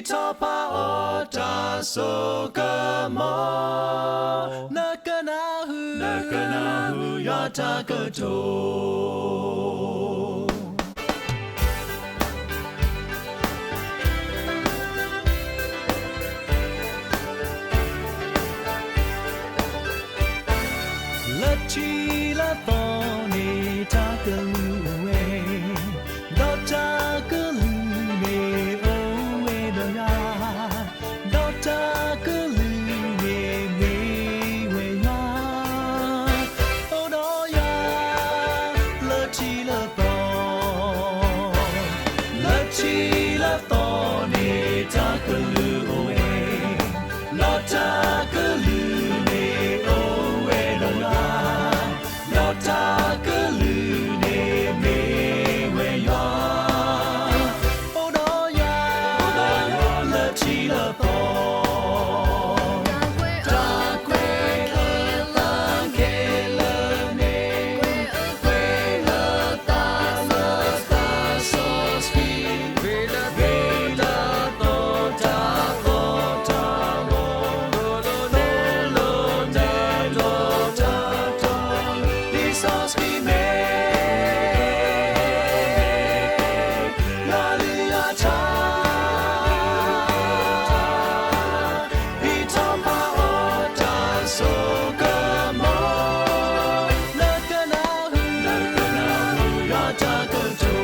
Itopa ota sokamo Nakanahu yatakato La chi la thoni takaluwe Do takalune owe do ya Do takalune me we ya O do ya La chi la thon La chi la thoni takaluwe Do takalune Takalune me we ya Odoya la chi la po Ta que la ke la ne Que la ta so spi Vela to ta mo lo ne lo ta Sauce we make La lia cha Itopa ota sokamo Nakanahu yatakato